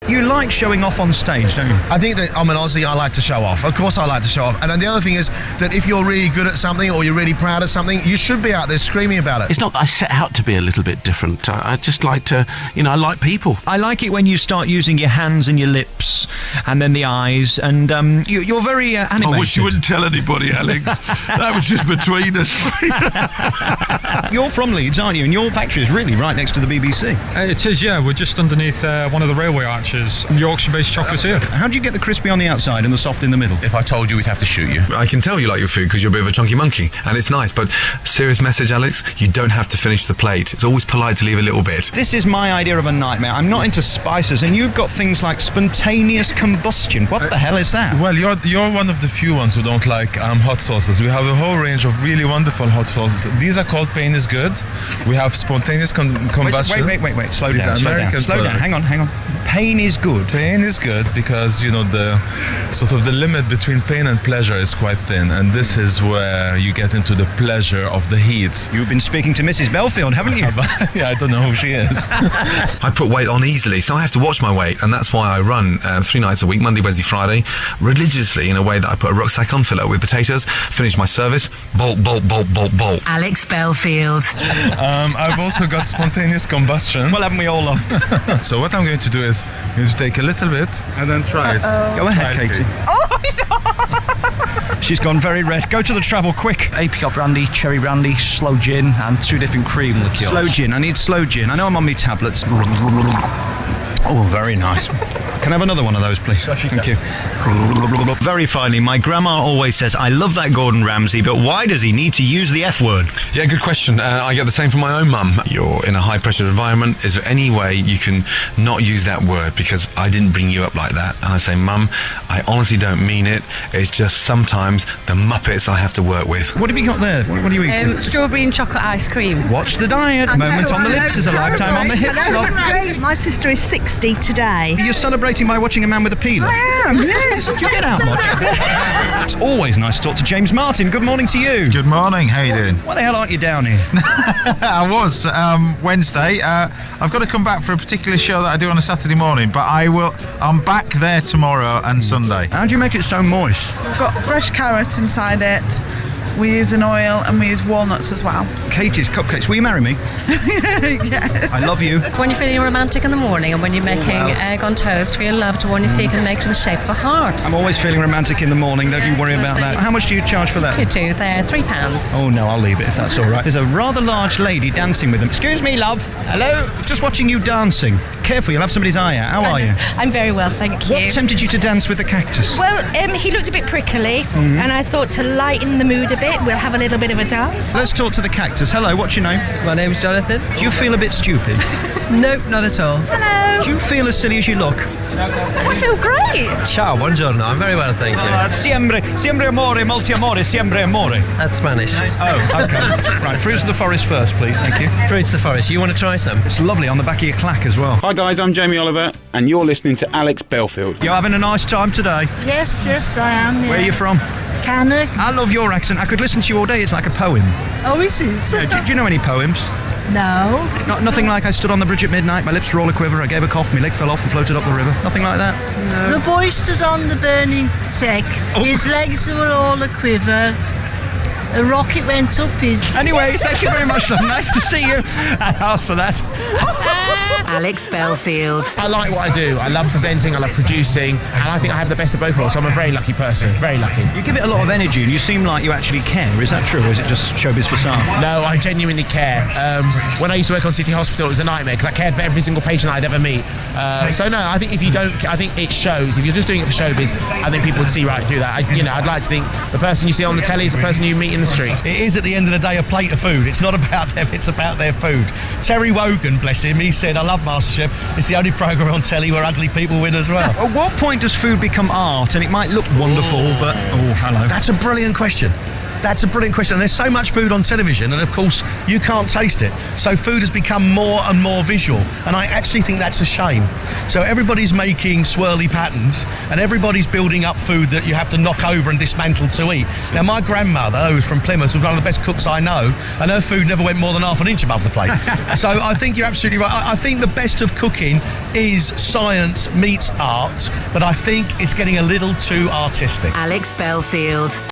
You like showing off on stage, don't you? I think that I'm an Aussie, I like to show off. Of course I like to show off. And then the other thing is that if you're really good at something or you're really proud of something, you should be out there screaming about it. It's not that I set out to be a little bit different. I just like to, I like people. I like it when you start using your hands and your lips and then the eyes, and you're very animated. I wish you wouldn't tell anybody, Alex. That was just between us. You're from Leeds, aren't you? And your factory is really right next to the BBC. It is, yeah. We're just underneath one of the railway arches. Yorkshire-based chocolatier. How do you get the crispy on the outside and the soft in the middle? If I told you, we'd have to shoot you. I can tell you like your food because you're a bit of a chunky monkey, and it's nice, but serious message, Alex, you don't have to finish the plate. It's always polite to leave a little bit. This is my idea of a nightmare. I'm not into spices, and you've got things like spontaneous combustion. What the hell is that? Well, you're one of the few ones who don't like hot sauces. We have a whole range of really wonderful hot sauces. These are called Pain is Good. We have spontaneous combustion. Wait. Slow down. Hang on. Pain is good. Pain is good because, the sort of the limit between pain and pleasure is quite thin, and this is where you get into the pleasure of the heat. You've been speaking to Mrs. Belfield, haven't you? Yeah, I don't know who she is. I put weight on easily, so I have to watch my weight, and that's why I run 3 nights a week, Monday, Wednesday, Friday, religiously, in a way that I put a rucksack on, fill it up with potatoes, finish my service, bolt. Alex Belfield. I've also got spontaneous combustion. Well, haven't we all? So what I'm going to do is take a little bit and then try it. Go ahead, Katie. She's gone very red. Go to the travel, quick. Apricot brandy, cherry brandy, slow gin, and 2 different cream liqueurs. Slow gin. I need slow gin. I know I'm on my tablets. Oh, very nice. Can I have another one of those, please? Thank you. Very finally, my grandma always says, I love that Gordon Ramsay, but why does he need to use the F word? Yeah, good question. I get the same from my own mum. You're in a high-pressure environment. Is there any way you can not use that word? Because I didn't bring you up like that. And I say, Mum, I honestly don't mean it. It's just sometimes the Muppets I have to work with. What have you got there? What are you eating? Strawberry and chocolate ice cream. Watch the diet. Moment on the lips is a lifetime on the hips. My sister is 60 today. You're celebrating by watching a man with a peeler? I am, yes. Do you get out much? It's always nice to talk to James Martin. Good morning to you. Good morning. How you doing? Why the hell aren't you down here? I was Wednesday. I've got to come back for a particular show that I do on a Saturday morning, but I'm back there tomorrow and Sunday. How do you make it so moist? We've got fresh carrot inside it. We use an oil and we use walnuts as well. Katie's Cupcakes. Will you marry me? Yeah. I love you. When you're feeling romantic in the morning and when you're making egg on toast for your loved one, you see you can make it in the shape of a heart. I'm always feeling romantic in the morning. Don't you worry about that. How much do you charge for that? You do. They're £3. Oh, no, I'll leave it if that's all right. There's a rather large lady dancing with them. Excuse me, love. Hello? Just watching you dancing. Careful, you'll have somebody's eye out. How are you? I'm very well, thank you. What tempted you to dance with the cactus? Well, he looked a bit prickly, and I thought to lighten the mood a bit, we'll have a little bit of a dance. Let's talk to the cactus. Hello, what's your name? My name's Jonathan. Do you feel a bit stupid? Nope, not at all. Hello. Do you feel as silly as you look? I feel great. Ciao, buongiorno. I'm very well, thank you. Siempre amore, molti amore, siempre amore. That's Spanish. Oh, okay. Right, fruits of the forest first, please. Thank you. Fruits of the forest. You want to try some? It's lovely on the back of your clack as well. Hi guys, I'm Jamie Oliver, and you're listening to Alex Belfield. You're having a nice time today? Yes, I am. Yeah. Where are you from? Cannock. I love your accent. I could listen to you all day. It's like a poem. Oh, is it? Do you know any poems? No. Nothing like I stood on the bridge at midnight, my lips were all a quiver, I gave a cough, my leg fell off and floated up the river. Nothing like that? No. The boy stood on the burning deck, his legs were all a quiver, a rocket went up his... Anyway, thank you very much, love. Nice to see you. I asked for that. Alex Belfield. I like what I do. I love presenting, I love producing, and I think I have the best of both worlds, so I'm a very lucky person. Very lucky. You give it a lot of energy and you seem like you actually care. Is that true, or is it just showbiz facade? No, I genuinely care. When I used to work on City Hospital, it was a nightmare because I cared for every single patient I'd ever meet. So no, I think if you don't, I think it shows. If you're just doing it for showbiz, I think people would see right through that. I'd like to think the person you see on the telly is the person you meet in the street. It is at the end of the day a plate of food. It's not about them, it's about their food. Terry Wogan, bless him, he said, I love MasterChef. It's the only programme on telly where ugly people win as well. At what point does food become art? And it might look wonderful, but... Oh, hello. That's a brilliant question. That's a brilliant question. And there's so much food on television, and of course you can't taste it. So food has become more and more visual, and I actually think that's a shame. So everybody's making swirly patterns, and everybody's building up food that you have to knock over and dismantle to eat. Now, my grandmother, who's from Plymouth, was one of the best cooks I know, and her food never went more than half an inch above the plate. So I think you're absolutely right. I think the best of cooking is science meets art, but I think it's getting a little too artistic. Alex Belfield.